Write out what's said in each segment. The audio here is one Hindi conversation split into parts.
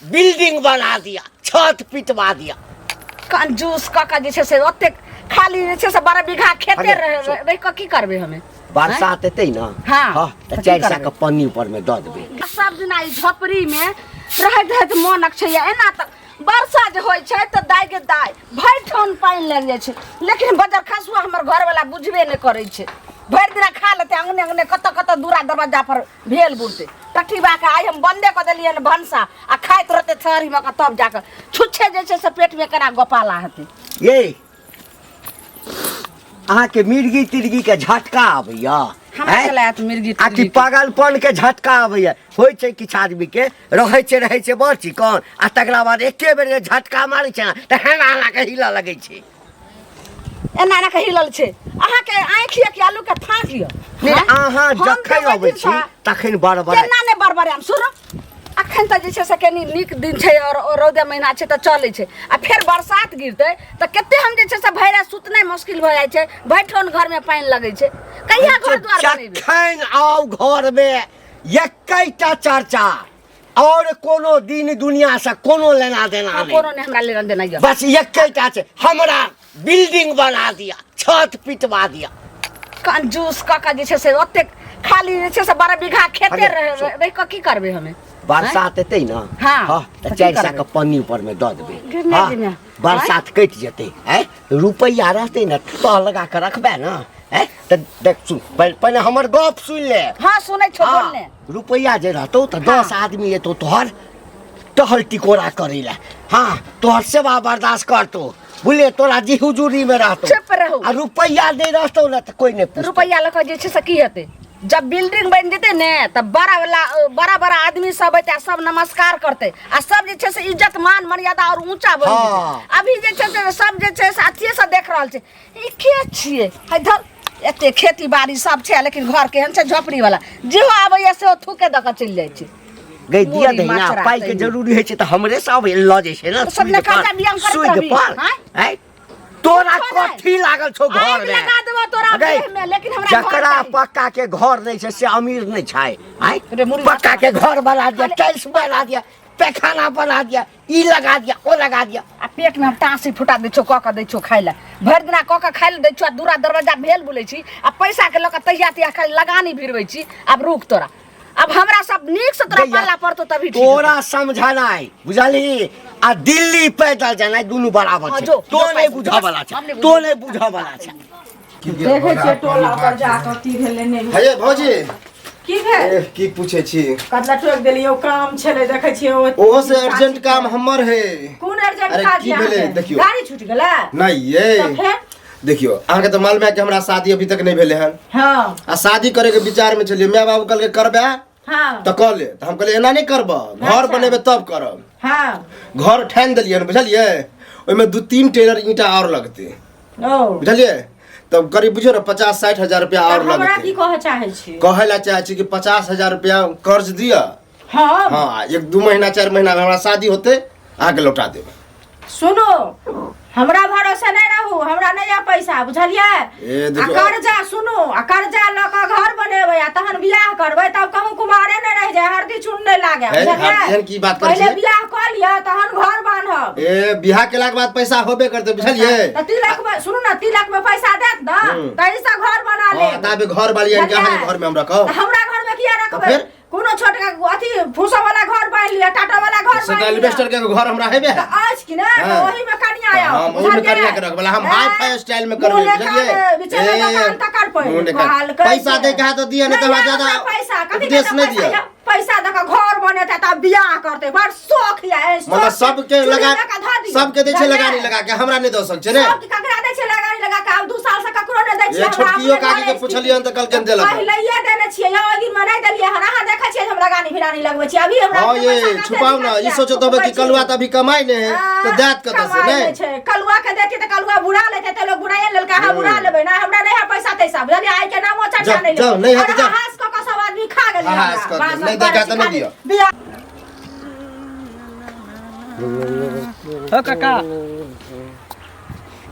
बिल्डिंग बना दिया, छत पिटवा दिया। कंजूस काका जैसे से ओते खाली जैसे से 12 बीघा खेते रह की करबे हमें बरसात एते ना। हां त 400 के पन्नी ऊपर में द देबे। सब दिन आई झोपड़ी में रहत मन अक्षया एना त वर्षा जे होय छै त दाय के दाय भर ठन पानी लग जाय छै, लेकिन बजर खसुआ हमर घर वाला बुझबे नै करै छै। भर दिन खा लेते अंगने अंगने कत दूरा दरवाजा पर भेल बुरते टट्ठी बा के आई हम बंदे क देलिए न भंसा आ खाइत रहते थरी में तब जाके छुच्छे जे छै से पेट में केना गोपाला हेते। ये अहाँ के मिर्गी तिर्गी के झटका आबैया? हमरा चलात मिर्गी आ कि पागलपन के झटका आबैया? होय छै किछ आदमी के रहै छै बड़ चिकन आ तकरा बाद एके बेर झटका मारै छै न त हेना के हिला लगै छै। एना ना के हिलल छै। अहाँ के आँखिया के आलू के फाँक लियो नै अहाँ जखन अबै छी तखन बरबर केना नै बरबर हम सुनो अखन त जे छै से कनी नीक दिन छै और रौदा महीना छै त चलै छै आ फेर बरसात गिरतै त कते हम जे छै से भैरा सुतनाइ मुश्किल भ जाय छै। बैठन घर में पानी लगै छै, कहिया घर द्वार बनेबे? जखन आओ घर में एकैटा चर्चा और कोनो दिन दुनिया से कोनो लेना देना नहीं। कोनो नै हमरा लेना देना ये बस एकैटा छै, हमरा बिल्डिंग बना दिया, छत पिटवा दिया। कंजूस काका जे छै से ओते खाली जे छै से 12 बीघा खेते रह की करबे हमें? बरसात एते ना। हां त 400 के पन्नी ऊपर में द देबे। हां बरसात कट जेते हैं, रुपया रहते ना त लगा के रखबे ना। हैं त देख सुन पहले हमर गप सुन ले। हां सुनै छौ बोलने। रुपया जे रहतो त 10 आदमी एतो तोहर टहल टिकोरा करेला। हां तोहर सेवा बर्दाश्त करतो, बुले तोरा जी हुजूरी में रहतो। चुप रहो। आ रुपया दे रहतो ना त कोई नहीं पूछतो। रुपया लख जे छै से की हेते? जब बिल्डिंग बन जेते ने त बड़ा आदमी सब एते सब नमस्कार करते आ सब जे छै से इज्जत मान मर्यादा और ऊंचा बन जेते। अभी जे छै से सब जे छै से अथिए से देख रहल छै ई के छिए इधर एते खेती बाड़ी सब छै, लेकिन घर केहन छै झोपड़ी वाला जेहो आबैया से थूके द के चल जाय छै। गई दिया देना पाई के जरूरी है छै त हमरे सब ल जे छै ना सब ने खर्चा बियाम करत हैं। तोरा कथी लागल छौ घर में? लगा देबो तोरा देह में, लेकिन हमरा जकरा पक्का के घर नहीं छै से अमीर नहीं छै। हैं पक्का के घर बना दिया, टाइल्स बना दिया, पैखाना बना दिया, ई लगा दिया, ओ लगा दिया। आ पेट में हम टांसी फुटा दै छौ क दै छौ खाइ ला, भर दिना क खाइ ला दै छौ, दूरा दरवाजा भेल बुलै छी आ पैसा के ल क तहिया तिया खाली लगानी भिरबै छी। अब रुक तोरा, अब हमरा सब नीक से तोरा पाला पड़तो तभी ठीक। तोरा समझानाई बुझली आ दिल्ली पैदल जानाई दुनु बराबर छै। तो नहीं बुझा वाला छै, तो नहीं बुझा वाला छै। देखे छियै टोला पर जाकर की भेलै नै भेलै। हे भौजी की भेल? की पूछे छी? कतला टोक देलियो काम छले देखे छियै ओहो से अर्जेंट काम हमर है। कोन अर्जेंट अरे काज की भेलै देखियो, गाड़ी छूट गेलै नहीं ये त फेर देखियो अहाँ के त मालूम है कि हमरा शादी अभी तक नहीं भेले हन। हां आ शादी करे के विचार में चलिए, माय बाबू कल के करबे हां त कह ले, त हम कहले एना नहीं करब, घर बनेबे तब करब। हां घर ठान देलिए न बुझलिए, ओइ में 2-3 टेलर ईंटा और लगते ओ बुझलिए, तब करीब बुझियो ना 50-60 हजार रुपया और हमरा की लगते। कह चाहे छी? कहे ला चाहे छी कि 50 हजार रुपया कर्ज दिया। हां हाँ 1-2 महीना 4 महीना में हमारा शादी होते आके लौटा देबे। सुनो हमरा भरोसा नहीं रहू, हमरा नहीं आ पैसा बुझलिए। आ कर्जा सुनो आ कर्जा ल क घर बनेबे आ तहन बियाह करबे तब कहूं कुमारे नहीं रह जाए, हरदी चून नहीं लागे बुझलिए। एहन की बात कर पहले छी? बियाह कर लिया तहन घर बांधब। ए बियाह केला के बाद पैसा होबे करते बुझलिए। त तिलक में सुनो ना, तिलक में पैसा देत ना तई से घर बना ले। हां ताबे घर वाली के अहाँ घर में हम रखब। हमरा घर में किया रखबे? कोनो छोटका अथी फूसा वाला घर बन लिया, टाटा वाला घर बन लिया। एल्वेस्टर के घर हमरा हेबे त आज की ना ओही में कनिया आया हम ओही में कनिया के रखबला, हम हाई फाई स्टाइल में करबे बुझलिए। पैसा दे के हाथ दिया नहीं तो ज्यादा उपदेश नहीं दिया। पैसा दे के घर बनेते त बियाह करते, बड़ शौक है। मतलब सबके लगा सबके दे छे लगानी लगा के, हमरा नहीं दो सक छे रे। सबके ककरा दे छे लगानी लगा के, अब 2 साल से ककरो नहीं दे छे। ये छोटकियो काकी के पूछलियन त कल के देलक। पहले ये देने छिए, या दिन में नहीं देलिए हन। अहाँ देखे छिए हम लगानी भिरानी लगबै छी अभी हमरा। हां ये छुपाओ ना, ई सोचो तबे कि कलुआ तभी कमाई ने है तो दात कत से नहीं। कलुआ के देती त कलुआ बुढ़ा लेते त लोग बुढ़ाए लेलका, हां बुढ़ा लेबै ना, हमरा नहीं है पैसा तैसा बुझलिए। आई के नामो चर्चा नहीं जाओ नहीं है तो जाओ। हास क सब आदमी खा गेल। हास क नहीं देखा त नहीं दियो। ओ काका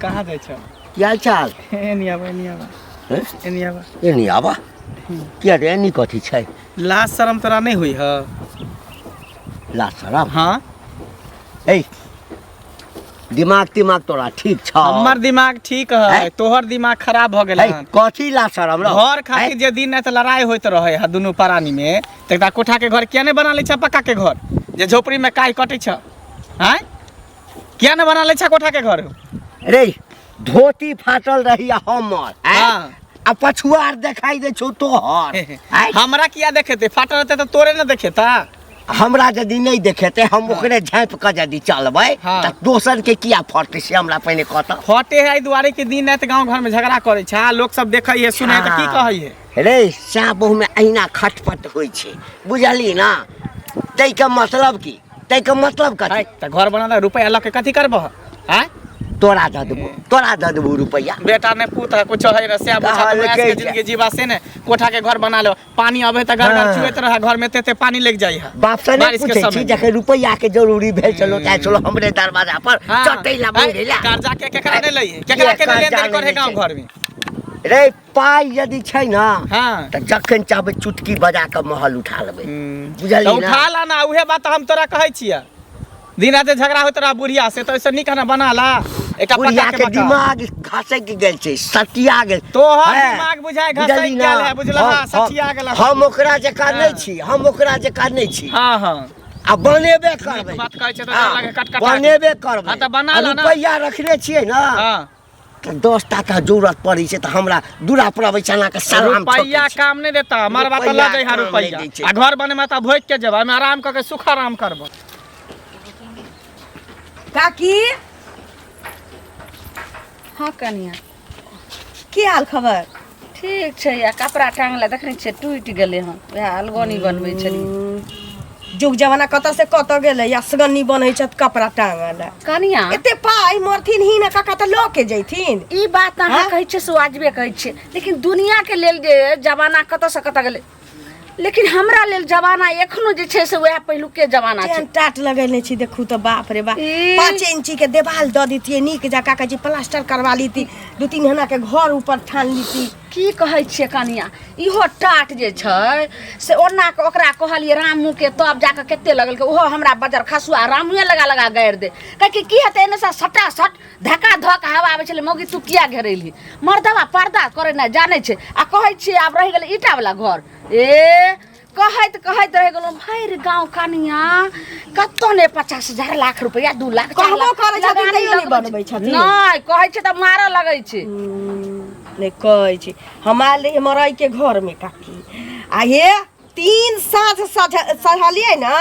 कहाँ जाइ छ? की हाल चाल? एनी आबा एनी आबा हैं एनी आबा एनी आबा किया रे एनी कथी छै? लाज शरम तोरा नहीं हुई ह? ला शरम? हाँ ए दिमाग तोरा ठीक छ? हमर दिमाग ठीक है, तोहर दिमाग खराब भ गेल हन। कथी ला शरम रो? घर खातिर जे दिन रात लड़ाई होइत रहे है दुनू प्राणी में, तकरा कोठा के घर किया नहीं बना ले छ? पक्का के घर जे झोपड़ी में काई कटे छ, हैं? किया नहीं बना ले छ कोठा के घर? रे धोती फाटल रही हमर, हां आ पछुआर दिखाई दे छो तोहर। हमरा किया देखेते? फाटल रहते तो तोरे न देखेता? हमरा यदि नहीं देखेते हम ओकरे झाँप के यदि चलबै त दोसर के किया फटते से हमरा पहले कहता। फटे है दुआरे के दिन रात गांव घर में झगड़ा करे छ, लोग सब देखे है सुने त की कहै है? रे सा बहु में अहिना खटपट होई छे, बुझली ना? तै के मतलब की? तै के मतलब कथी? त घर बना रुपया ल के कथी करबह? हैं? तोरा द देबो रुपया। बेटा ने पूत है कुछ है रसिया बुझा के जिंदगी जीवा से ने कोठा के घर बना लो। पानी आवे त घर चुएत रहा, घर में तेते पानी लग जाई है। बाप से नहीं पूछे छी जके रुपया के जरूरी भेल चलो चाहे चलो हमरे दरवाजा पर चटैला बोलेला। कर्जा के केकरा ने लई है? केकरा के लेन देन करे गांव घर में? रे पाई यदि छै ना हां त जखन चाहबे चुटकी बजा के महल उठा लेबे, बुझली ना? उठा ला ना, उहे बात हम तोरा कहै छियै। दिन रात झगड़ा होत रहा बुढ़िया से, तो ऐसे निक ना बना ला। एक बुढ़िया के दिमाग घासे के गेल छै, सटिया गेल। तोहर दिमाग बुझाय घासे गेल है, बुझला? सटिया गेल। हम ओकरा जका नहीं छी, हम ओकरा जका नहीं छी। हां हां आ बनेबे करबै। बात कहै छै त लगे कटकटा बनेबे करबै। हां त बना ला ना। रुपया रखले छियै ना? हां त 10 टाका जरूरत पड़ी छै त हमरा दूरा पर अबै चना के सलाम रुपया काम नहीं देता, हमार बात ल जाई है रुपया। आ घर बने में त भोज के जब हम आराम क के सुख आराम करब। काकी हाँ कनिया की हाल खबर? ठीक छै या कपड़ा टांगला देखने छियै टूट गेलै हन, वएह अलगनी बनबै छली। जुग जमाना कत से कत गेलै, असगनी बनै छ कपड़ा टांगल। कनिया एते पाई मरथिन ही ना काका त ल के जैथिन। ई बात अहाँ कहै छियै से वाजबे कहै छियै, लेकिन दुनिया के लेल जे जमाना कत से कत गेलै, लेकिन हमरा लेल जमाना एखनो जे छै से वएह पहिलुके जमाना छै। टाट लगैले छी, देखू त बाप रे बाप। ई 5 इंची के देवाल द दीतिए, नीक जका के जी प्लास्टर करवा लीती, 2-3 हना के घर ऊपर ठान लीती। की कहै छियै कनिया, इहो टाट जे छै से ओना के ओकरा कहलिए रामू के, तब जाके केते लगल के ओहो हमरा बजर खसुआ रामुए लगा गाड़ि दे। कहे की हेतै एने से सटा सट धक्का धक हवा आबै छलै, मौगी तू किया घेरेली? मर्दवा पर्दा करे ना जानै छै। आ कहै छियै आब रहि गेलै ईटा वाला घर। ए कहैत रह गेलहुँ भरि गाँव कनिया कतौ ने 50,000 लाख रुपया 2 लाख कहबो करै छथिन तैयो नहीं बनबै छथिन। नहीं कहै छै त मारऽ लगै छै। नहीं कहै छै हमारे मरई के घर में काकी आ हे 3 साँझ सझलिए ना,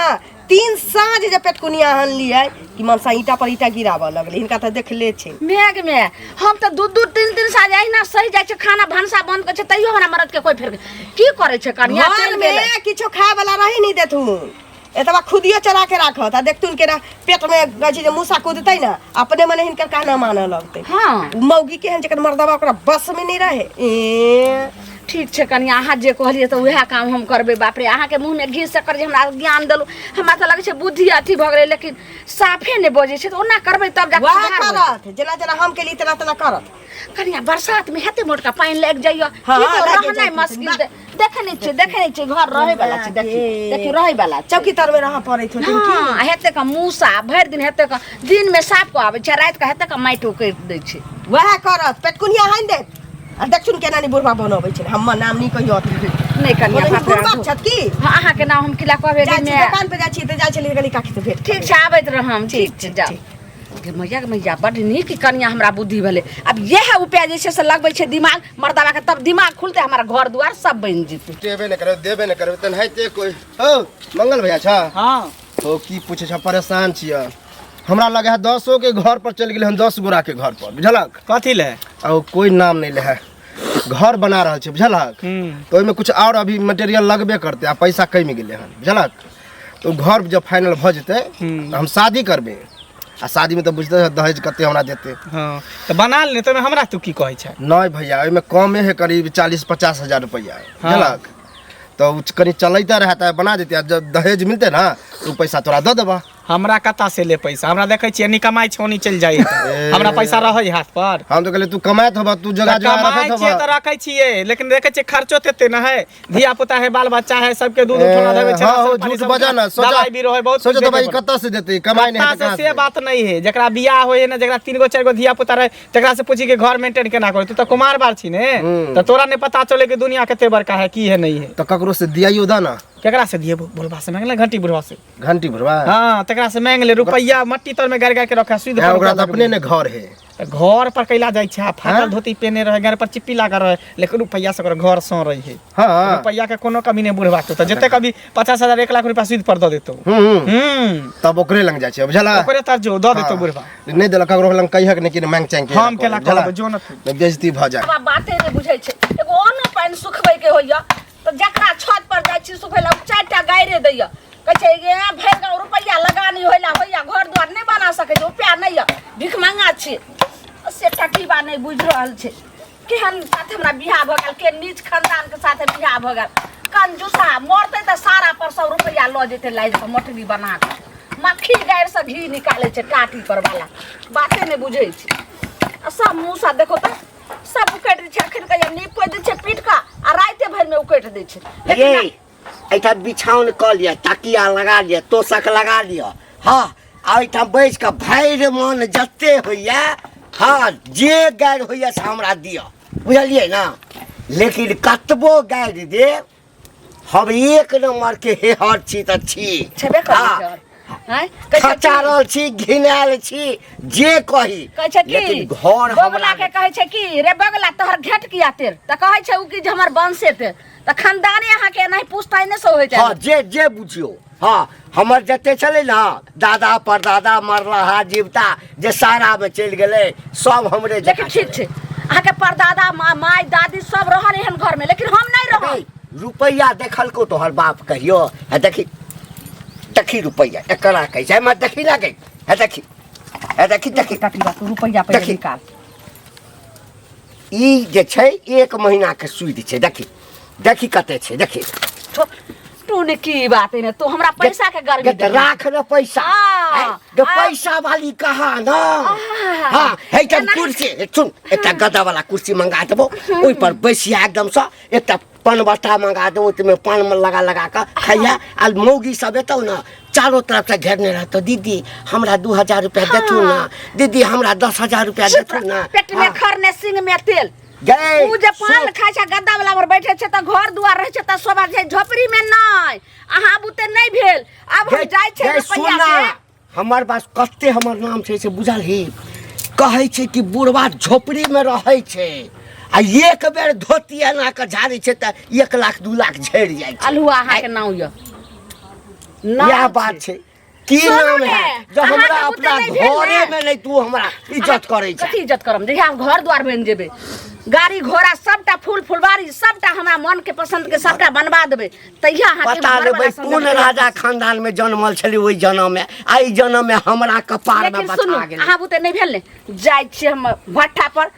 3 साँझ जे पेटकुनिया हनलिए कि मनसा ईटा पर ईटा गिराबऽ लगलै। हिनका त देखले छै मेघ में हम त 2-3 साँझ अहिना सही जाइ छै, खाना भानसा बंद कर छै, तैयो हमरा मरद के कोई फेर की करे छै कनिया? घर में किछो खाए वाला रही नहीं देथुन, एतबा खुदियो चरा के राखत। आ देखथुन के ना पेट में गछि जे मूसा कूदतै ना, अपने मने हिनकर कहना माने लगतै। हाँ मौगी के हन जकर मर्दवा ओकरा बस में नहीं रहे। ठीक छै कनिया, अहाँ जे कहलिए त वएह काम हम करबै। बाप रे अहाँ के मुंह में घी शक्कर जे हमरा ज्ञान देलु, हमरा त लगै छै बुद्धि अथी भ गेलै, लेकिन साफे ने बजे छै। त ओना करबै तब जाके वाह करत, जना जना हम के लिए तना तना करत। कनिया बरसात में हेते मोटका पानी लग जाइयो, हाँ, की तो लागे रहनाइ जाइत मुश्किल दे। देखे नहीं छै घर रहे वाला छै। देखी रहे वाला छै। चौकी तर में रह पड़े थोड़ी हां हेते का मूसा भरि दिन हेते का, दिन में साफ को आबै छै, रात का हेते का माटि उकैर दै छै। वह करत पेटकुनिया हाइन दे। आ देखथुन केना नि बुढ़वा बनबै छै, हमर नाम नहीं कहियो। नहीं कनिया बुढ़वा छत की अहाँ के नाम हम किला कहबे जाइ दिन छी में दुकान पे जाइ छी त जाइ छली गली काकी से भेट। ठीक छै आबैत रहम। ठीक छै जाओ। गे मैया बड़ नीक कनिया हमरा बुद्धि भेलै। अब यह उपाय जे छै से लगबै छै दिमाग मर्दावा के, तब दिमाग खुलते हमारा घर दुआर सब बन जेतै। देबे न करब देबे न करब तन हैते कोई हो मंगल भैया छ। हां हो की पूछे छ, परेशान छिय। हमरा लगे है 10 के घर पर चल गेले हम, 10 गोरा के घर पर, बुझलक? कथी ले? आ कोई नाम नहीं ले है, घर बना रहल छै, बुझलक? तो ओइमे कुछ और अभी मटेरियल लगबे करते, आ पैसा कम गेले हन, बुझलक? तो घर जब फाइनल भ जेते तो हम शादी करबे। आ शादी में तो बुझते दहेज कते हमरा देते। हां तो बना ले, तो हमरा तू की कहै छै? नहीं भैया ओइमे कमे है, करीब 40-50 हजार रुपया, बुझलक? तो कहीं चलते रहता है, बना देते, जब दहेज मिलते ना तो पैसा तोरा दे देबा। हमरा कता से ले पैसा हमरा देखै छियै नि कमाई छोनी चल जाई हमरा पैसा रहै हाथ पर हम तो कहले तू कमात होबा तू जगह जगह कमाई रखत छियै होबा त रखै छियै लेकिन देखै छियै खर्चो तेते न है धिया पुता है बाल बच्चा है सबके दूध उठोना देबै छै हां झूठ बजा ना सोचा दवाई भी रहै बहुत सोचा तो भाई कत्ता से देते कमाई नहीं कत्ता से बात नहीं है जकरा बियाह होय ना जकरा 3 गो 4 गो धिया पुता रहे तकरा से पूछी के घर मेंटेन केना करे तू त कुमार बार छी ने त तोरा ने पता चले कि दुनिया केते बड़का है की है नहीं है तो ककरो से दियाइयो दा ना केकरा से दिए बोलबा से मांगले घंटी बुढ़वा से घंटी भरवा हां तकरा से मांग ले रुपैया मट्टी तर में गाड़ गाड़ के रखा सुध है ओकरा तो अपने ने घर है घर पर कैला जाय छै फाटल धोती पहने रहे घर पर चिप्पी लगा रहे लेकिन रुपैया से ओकर घर सो रही है हां रुपैया के कोनो कमी नहीं बुढ़वा तो जते कभी 50,000 1 लाख रुपया सुध पर द देतो तब ओकरे लंग जाय छै बुझला ओकरे तर जो द देतो बुढ़वा नहीं देला ककरो लंग कहिया के नहीं मांग चांग के हम केला कहब जो न बेइज्जती भ जाय बाते नहीं बुझै छै एगो ओनो पानी सुखबै के होइया तो जकरा छत पर जाइ छी सुखै ला 4टा गायरे दैया कहै छै ये भैर गाँव रुपैया लगानी होइला होइया घर द्वार नहीं बना सकै छै रुपैया नहीं है भिख मांगा छी से टकीबा नहीं बुझ रहल छै केहन साथ हमरा बियाह भ गेल के नीच खानदान के साथ बियाह भ गेल कंजूसा मरते त सारा पर 100 रुपैया ल जेते लाइज पर मोटरी बना के मक्खी गायर से घी निकाले छै टाटी पर वाला बाते नहीं बुझै छै आ सब मुंह सा देखो त सब उकट दै छै अखन के नीप दै छै पीट का आ राते भर में उकट दै छै ये ऐठा बिछावन क लिया तकिया लगा लिया तोशक लगा लिया हाँ ऐठा बैठ के भैर मन जते होइया हाँ जे गाड़ होइया से हमरा दिया बुझलिए ना लेकिन कतबो गाड़ दे हम 1 नंबर के हेहर छी त छी छेबे करै हैं खचारल छी घिनाल छी जे कही कहै छै कि लेकिन घर बगला हमरा के कहै छै कि रे बगला तोहर घेट किया तेर त कहै छै उ कि जे हमर वंशे ते त खानदाने अहाँ के नहीं पूछताई ने से होय छै हाँ जे बुझियो हाँ हमर जते चले ना दादा परदादा मरला जीवता जे सारा में चल गेले सब हमरे लेकिन ठीक छै अहाँ के परदादा माय दादी सब रहल एहन घर में लेकिन हम नहीं रहल रुपैया देखल को तोहर बाप कहियो है देखी रुपैया एकरा कहै छै मैं देखी ना गई है देखी काटी बात रुपैया पे देखी। निकाल ई जे छै 1 महीना के सूद छै देखी कते छै देखी तू ने की बात है तो हमरा पैसा के गर्मी दे राख न पैसा ग पैसा वाली कहा ना हाँ है त कुर्सी सुन एकटा गदा वाला कुर्सी मंगा देबो ओइ पर बैसिया एकदम से एकटा पनबट्टा मंगा देबो तुमे पान में लगा के खैया आ मौगी सब एतौ ना चारों तरफ से घेरने रहतो दीदी हमरा 2000 रुपया देथु ना दीदी हमरा 10,000 रुपया देथु ना पेट में खरने सिंह में तेल गए उ जे पान खाय छै गद्दा वाला पर बैठे छै त घर दुआर रहे छै त सोबा छै झोपड़ी में नहीं अहाँ बुते नहीं भेल अब हम जाय छै रुपैया के हमर बात कते हमर नाम छै से बुझल ही कहै छै कि बुढ़वा झोपड़ी में रहै छै आ एक बेर धोती एना के झाड़ी छै त 1 लाख 2 लाख झड़ जाय छै अलुआ अहाँ के नाम य यह बात छै की नाम है जब हमरा अपना घरे में नहीं तू हमरा इज्जत करे छै कथी इज्जत करम जे हम घर द्वार बन जेबे गाड़ी घोड़ा सबटा फूल फुलवारी सबटा हमरा मन के पसंद के सबटा बनवा देबे तहिया अहाँ के बता देबै कोन राजा खानदान में जन्मल छली ओइ जन्म में आई जन्म में हमरा कपार में बचा गेल अहाँ बुते नहीं भेल ने जाय छी हम भट्ठा पर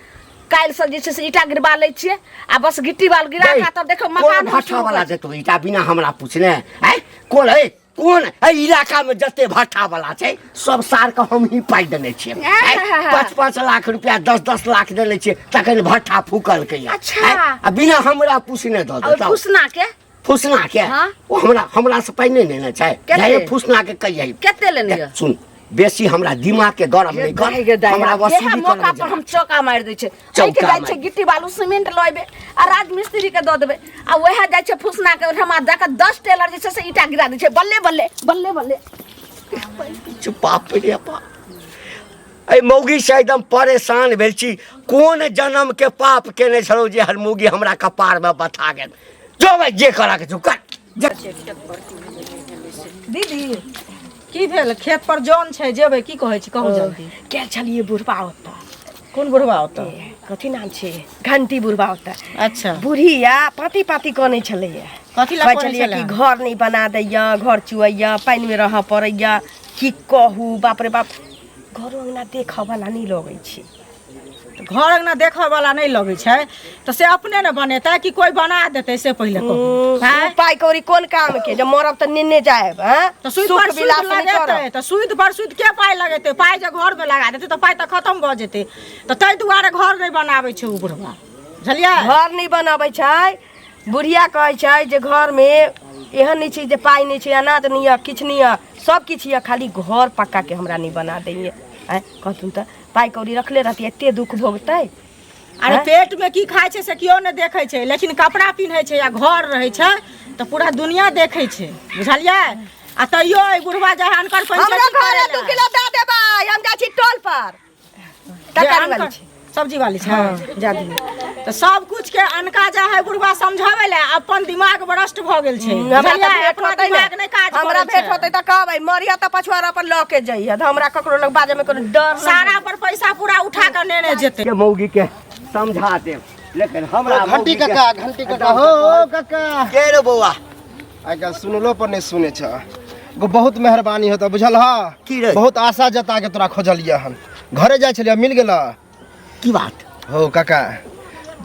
काल से जे छै से ईटा गिरबा लै छियै आ बस गिट्टी बाल गिरा के तब देखो मकान भट्ठा वाला देतो ईटा बिना हमरा पूछने है कोन है कोन एहि इलाका में जते भट्ठा वाला छै सब सार के हम ही पाई देने छियै 5-5 लाख रुपया 10-10 लाख देने छियै तखन भट्ठा फूकल के अच्छा आ बिना हमरा पूछने दो और फुसना के हाँ? वो हमरा से पाई नहीं लेना छै जाए फुसना के कहिए केते लेने है सुन बेसी हमरा दिमाग के गरम नहीं कर हमरा वसूली मौका पर हम चौका मार दै छै के जाय छै गिट्टी बालू सीमेंट लइबे आ राज मिस्त्री के द देबे आ वहे जाय छै फुसना के हमरा जाके 10 टेलर जे छै से ईटा गिरा दै छै बल्ले बाप रे बाप ए मौगी से एकदम परेशान भेल छी कोन जन्म के पाप केने छलौ जे हर मौगी हमरा कपार में बथा गेल जो भाई जे करा के कर दीदी की भेल खेत पर जौन छै जेबै की कहै छी कहू जल्दी क्या चलिए बुढ़वा होता कोन बुढ़वा होता कथी नाम छै घंटी बुढ़वा होता अच्छा बुढ़िया पाती पाती कने छलैया कथी ला कहै छला कि घर नहीं बना दैया घर चुआइया पानी में रह पड़ैया की कहू बाप रे बाप घर अंगना देख वाला नहीं लगे छै घर ना देखे वाला नहीं लगे छै तो से अपने न बनेता कि कोई बना देते से पहले पाई कौड़ी कोन काम के जब मरब त निन्ने जाएब हैं तो सुई पर विलास लगेते तो सुई पर सुई के पाई लगेते पाई जे घर में लगा देते तो पाई तो खत्म भ जेते तो तै दुआरे घर नहीं बनावे छै उ बुढ़वा बुझलियै घर नहीं बनाबै छै बुढ़िया कहै छै जे घर में एहन नहीं छै जे पाई नहीं छै अनाज नहीं है किछ नहीं है सब किछ है खाली घर पक्का के हमरा नहीं बना दैये हैं कहथुन त पाई कौड़ी रखले रहती एते दुख भोगतै अरे पेट में की खाय छै से कियो ने देखे छै लेकिन कपड़ा पिन्है छै या घर रहै छै तो पूरा दुनिया देखे छै बुझलियै आ तैयो बुढ़वा जहाँ अनकर हमरा घरे 2 किलो दे देबै हम जा छी टोल पर तरकारी वाली छै सब्जी वाली छै जा दी तो सब कुछ के अनका जा है बुढ़वा समझावे ले अपन दिमाग भ्रष्ट भ गेल छै दिमाग नहीं काज हमरा भेट होतै त कहबै मरिया त पछुआरा पर ल के जइया हमरा ककरो लग बाजे में कोनो डर सारा पर पैसा पूरा उठा के नेने जेते के मौगी के समझा दे लेकिन हमरा घंटी काका हो काका के रे बौआ आइ सुनलो पर नहीं सुने छ गो बहुत मेहरबानी होता बुझल हा की रे बहुत आशा जता के तोरा खोजलिया हन घरे जाय छलिया मिल गेला की बात हो काका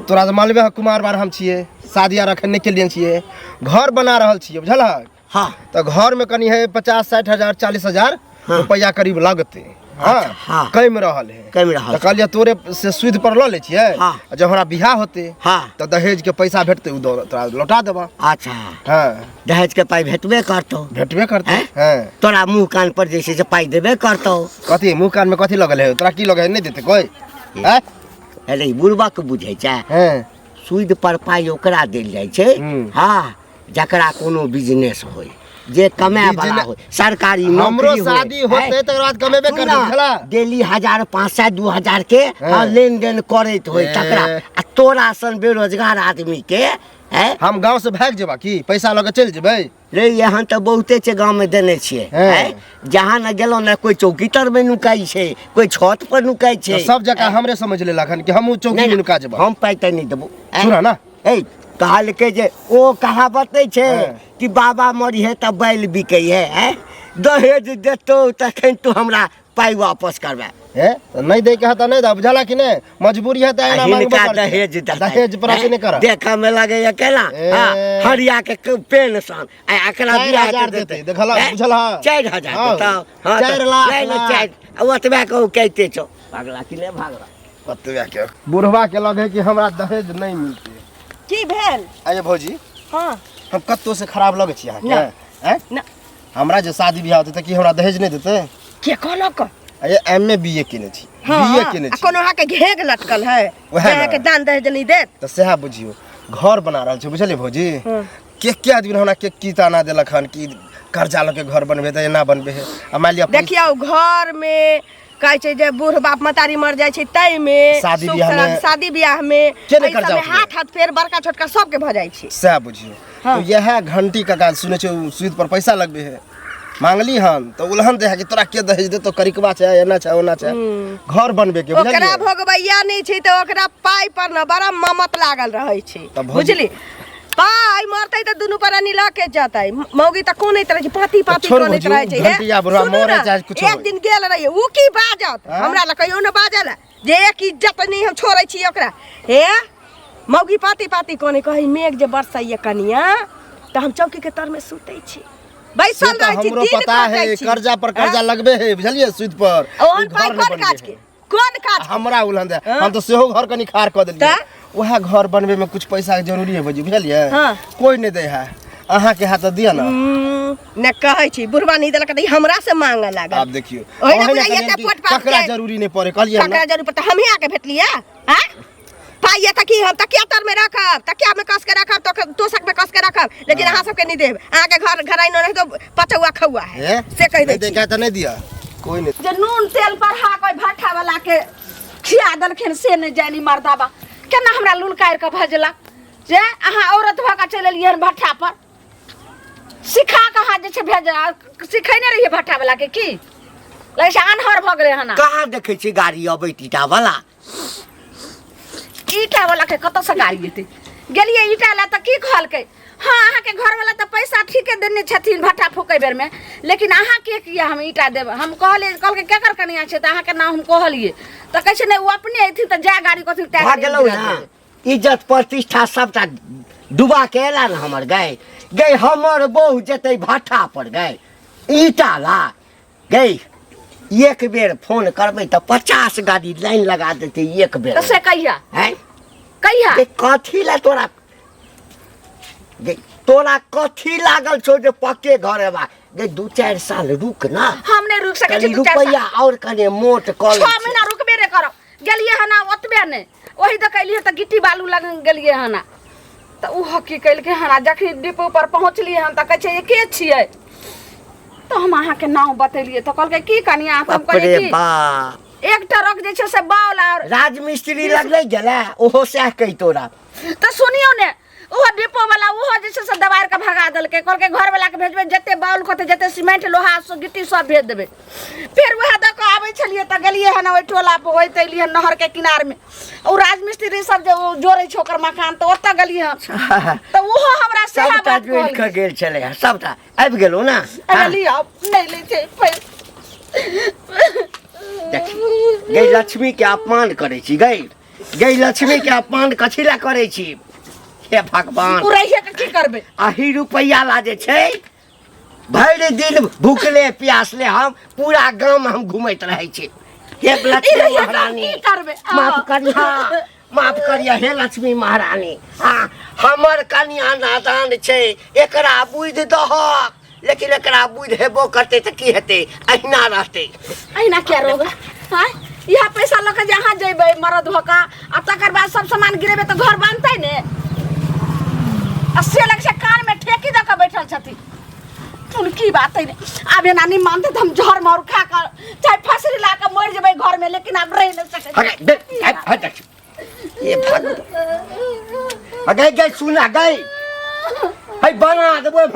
तोरा तो मालूम है कुमार बार हम छिए शादी आर रखने के लिए छिए घर बना रहल छिए बुझल हाँ तो घर में कनी है 50-60 हजार 40 हजार रुपया करीब लगते हाँ कई में रहल है तो कहलिए तोरे से सुध पर ल ले छिए जब हमरा बियाह होते तो दहेज के पैसा भेटते उ तोरा लौटा देबा अच्छा हाँ दहेज के पाई भेटबे करतो हां तोरा मुंह कान पर जैसे से पाई देबे करतो कथी मुंह कान में कथी लगल है तोरा की लगल है नहीं देते कोई अरे बुढ़वा के बुझे छै सूद पर पाई ओकरा देल जाय छै हाँ जकरा कोनो बिजनेस होय जे कमाए वाला होय सरकारी हमरो शादी होते त बाद कमेबे करबे छला डेली 1500 2000 के लेन देन करैत होय तकरा आ तोरा सन बेरोजगार आदमी के हम गांव से भाग जेबा की पैसा लगे चल जेबै रे यहाँ तो बहुते छे गांव में देने छिए जहाँ न गेलो न कोई चौकी तर में नुकाई छे कोई छत पर नुकाई छे सब जगह हमरे समझ ले लखन कि हम चौकी में नुका जेबा हम पैसा नहीं देबो सुना ना ए कहल के जे ओ कहावत छे कि बाबा मरी है त बैल बिकै है दहेज देतो तखन तू हमरा पाई वापस करबे तो नहीं दे के हता नहीं दा बुझला कि नहीं मजबूरी है त एना मांगबो दहेज पर अथी नहीं कर देखा में लागे अकेला हरिया के पेंशन एकरा 4000 देते देखला बुझला 4000 देता 4 लाख ओतबे को कहते छो भागला कि नहीं भागला ओतबे के बुढ़वा के लगे कि हमरा दहेज नहीं मिलते की भेल अरे भौजी हां हम कत्तो से खराब लगे छी यहां के ना हमरा जे शादी बियाह होते त कि हमरा दहेज नहीं देते के कहलक अरे एमए बीए केने छी बीए केने छी कोनो हा के घेग लटकल है वह के दान दहेज नहीं देत त सेहा बुझियो घर बना रहल छी बुझलिए भौजी के आदमी हमरा के की ताना देलक हन कि कर्जा लके घर बनबे त एना बनबे है आ मान लिया देखियो घर में कहै छै जे बूढ़ बाप मतारी मर जाय छै तै में शादी बियाह में केने कर्जा हाथ फेर बड़का छोटका सब के भ जाय छै सेहा बुझियो तो यह घंटी का गाल सुने छै सूद पर पैसा लगबे है मांगली हम तो उलहन दे है कि तोरा के दहेज दे तो करिकबा छै एना छै ओना छै घर बनबे के बुझलिए ओकरा भोगबैया नहीं छै तो ओकरा पाई पर न बड़ा ममत लागल रहै छै बुझली पाई मरतै त दुनु परानी ल के जतै मौगी त कोनै तरह छै पाती कोनै तरह छै घंटिया बुढ़वा मरे जाय कुछ एक दिन गेल रही उ की बाजत हमरा ल कहियो न बाजल जे एक इज्जत नहीं हम छोड़ै छी ओकरा हे मौगी पाती कोनै कहि मेघ जे बरसैया कनिया त हम चौकी के तर में सुतै छी बैसल रहै छी हमरो पता है कर्जा पर कर्जा लगबे है बुझलिए सूद पर ओहन पाई कोन काज हमरा उलहन दे हम तो सेहो घर कनी खार क देलिए वह घर बनबे में कुछ पैसा के जरूरी है भौजी बुझलिए कोई नहीं दे है अहाँ के हाथ दिया ना ने कहै छी बुढ़वा नहीं देलक त हमरा से मांगे लागल आप देखियो ककरा जरूरी नहीं पड़े कहलिए ककरा जरूरी पड़े हमें आके भेटलिए हैं पाइए त की हम तकिया तर में रखब तकिया में कस के रखब तो तोसक में कस के रखब लेकिन अहाँ सब के नहीं देब अहाँ के घर आई न रह तो पचौआ खौआ है से कह दे देखा त नहीं दिया कोई नहीं जे नून तेल पर हा कोई भट्ठा वाला के खिया दलखिन से नहीं जानी मर्दाबा केना हमरा लून कायर के भजला जे अहाँ औरत भका चले लिए भट्ठा पर सिखा कहा जे छै भेज सिखैने रहिए भट्ठा वाला के की लगे छै अनहर भ गेलै हना कहाँ देखे छी गाड़ी अबै ईटा वाला के कत से गाड़ी देते गेलिए ईटा ला त की कहलकै हाँ अहाँ के घर वाला तो पैसा ठीके देने छथिन भट्टा फूके बेर में, लेकिन अहाँ के किया हम ईटा देब? हम कहले कल के केकर कनिया छै त अहाँ के नाम हम कहलिए त कहै छै नै ओ अपने एथि त जा गाड़ी कथि तै भाग गेलौ ना। इज्जत प्रतिष्ठा सबटा डुबा के एला न हमर गए। गए हमर बहू जेतै भट्ठा पर गए ईटा ला गए। एक बेर फोन करबै त 50 गाड़ी लाइन लगा देतै एक बेर। त से कहिया हैं कहिया के कथी ला तोरा गे तोरा कथी लागल छौ जे पक्के घर हेबा? गे 2-4 साल रुक ना। हम नहीं रुक सकै छी। कनी रुपैया और कने मोट कऽ 6 महीना रुकबे रे करब। गेलिए हना ओतबे नै ओही द कहलिए त गिट्टी बालू लग गेलिए हना त उ हकी कइल के हना जखनी डिपो पर पहुंचलिए हम त कहै छै एके छियै तो हम अहाँ के नाम बतेलिए त कहलकै की कनिया हम कहलिए की बाप एक ट्रक जे छै से बाउल और राजमिस्त्री लग नहीं गेला ओहो सह कहि तोरा। त सुनियो ने ओहो डिपो वाला ओहो जे छै से दबार के भगा देलकै। कहलकै घर वाला के भेजबै जते बाउल कहते जते सीमेंट लोहा गिट्टी सब भेज देबै। फिर वह द के आबै छलिए त गेलिए हन ओइ टोला पे होइत एलिए नहर के किनार में ओ राजमिस्त्री सब जे जोड़ै छै ओकर मकान त ओत गेलिए हन त ओहो हमरा से सबटा जोड़ के गेल छले सबटा आबि गेलो ना। अली अब नहीं ले छै देख गई लक्ष्मी के अपमान करे छी। गई लक्ष्मी के अपमान कथी ला करे छी? हे भगवान उरैया के की करबे? अही रुपैया ला जे छै भरि दिन भूखले प्यासले हम पूरा गांव हम घुमैत रहै छी। हे लक्ष्मी महारानी की करबे? माफ करिया माफ करिया हे लक्ष्मी महारानी। हाँ हमर कन्या नादान छै एकरा बुद्धि दहक लेकिन एकरा बुद्धि हेबो करते त की हेतै? अहिना रहतै। अहिना क्या रोग हां यहाँ पैसा लके जहाँ जेबै मरद होका आ तकर बाद सब सामान गिरेबे त घर बनतै ने। अस्से लग से कान में ठेकी द के बैठल छथि उनकी बात है। अब ये नानी मानते तो हम जहर मार खा कर चाहे फसरी ला के मर जेबै घर में, लेकिन अब रह नहीं सके। ये भाग गई सुना गई बना देबो